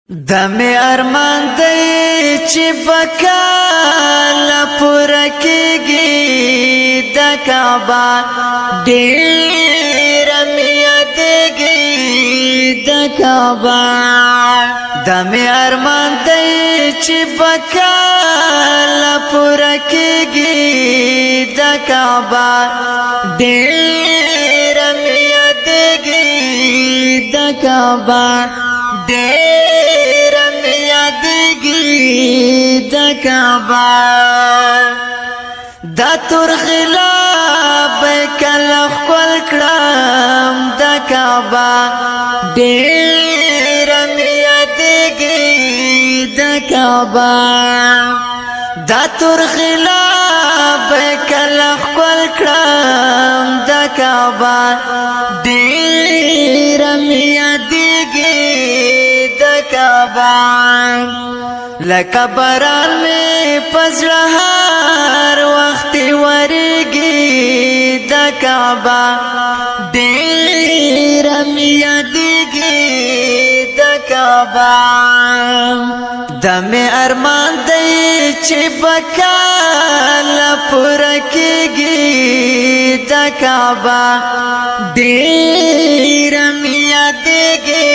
دمه ارمان دی چې بکال پوره کېږي د کعبه ډېر مې یادېږي د کعبه دمه ارمان دی چې بکال پوره کېږي د کعبه ډېر مې یادېږي د کعبه د کعبه دا تور خلاب کله خپل کړم د کعبه ډېر مې یادېږي د کعبه دا تور خلاب کله خپل کړم د کعبه ډېر مې یادېږي د کعبه لکه باران می پزړه هر وخت ورېږي د کعبه ډېر مې یادېږي د کعبه دمه ارمان دی چې بکال پوره کېږي د کعبه ډېر مې یادېږي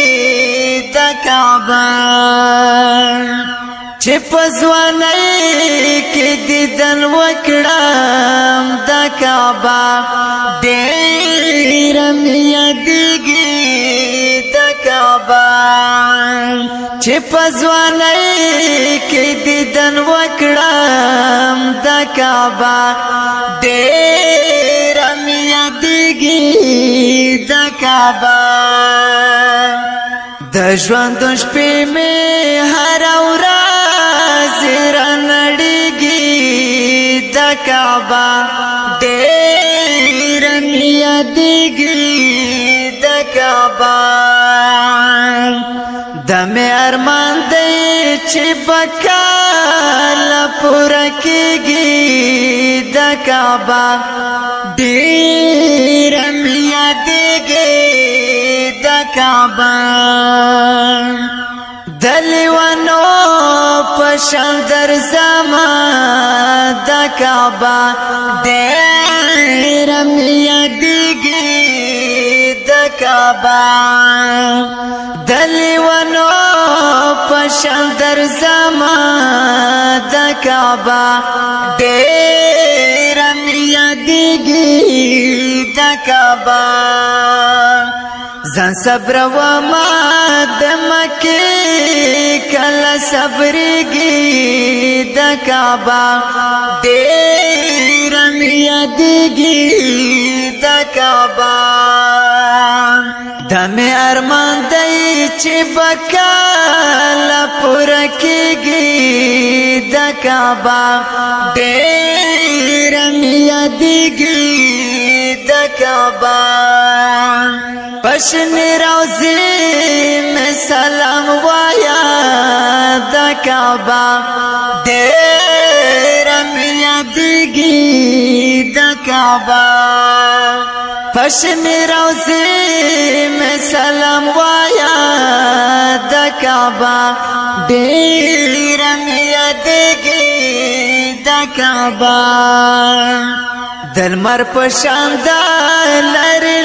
د کعبه چې پزوانای کې دیدن وکړم د کعبه ډېر مې یادېږي د کعبه چې پزوانای کې دیدن وکړم د کعبه ډېر مې یادېږي د کعبه د ژوند شپې مې هر ورځ رانړېږي د کعبه ډېر مې یادېږي د کعبه دمه ارمان دی چې بکال پوره کېږي د کعبه ډېر مې یادېږي د کعبه د لیوانو په شان درځمه د کعبه ډېر مې یادېږي د کعبه د لیوانو په شان درځمه د کعبه ډېر مې یادېږي د کعبه ځان صبر و ما د مکه کله صبرېږي د کعبه ډېر مې یادېږي د کعبه دمه ارمان دی چې بکال پوره کېږي د کعبه ډېر مې یادېږي د کعبه پشن روزی میں سلام وایا د کعبه ډېر مې یادېږي د کعبه پشن روزی میں سلام وایا د کعبه ډېر مې یادېږي د کعبه دلمر پشان د لری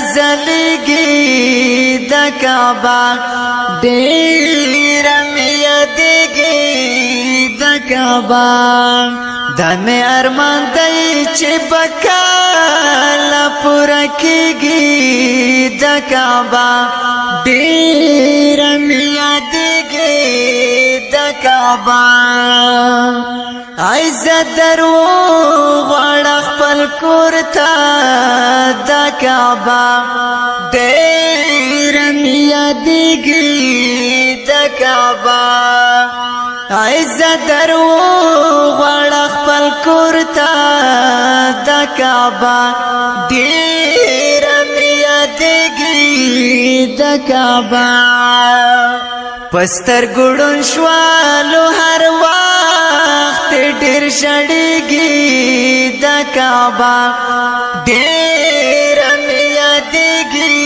نزلېږي د کعبه ډېر مې یادېږي د کعبه دمه ارمان دی چې بکال پوره کېږي د کعبه ډېر مې یادېږي د کعبه عزت درو غواړه خپل کور ته د کعبه ډېر مې یادېږي د کعبه عزت درو غواړه خپل کور ته د کعبه ډېر مې یادېږي د کعبه پستر ګړون شوالو هر وخت ډېر شړېږي د کعبه ډېر مې یادېږي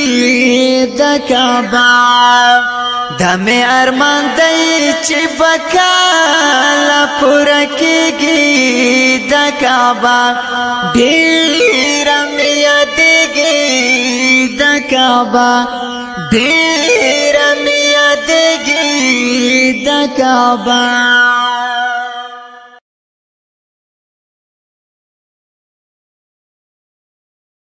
د کعبه دمه ارمان دی چې بکاله پوره کېږي د کعبه ډېره مې یادېږي د کعبه ډېره مې یادېږي د کعبه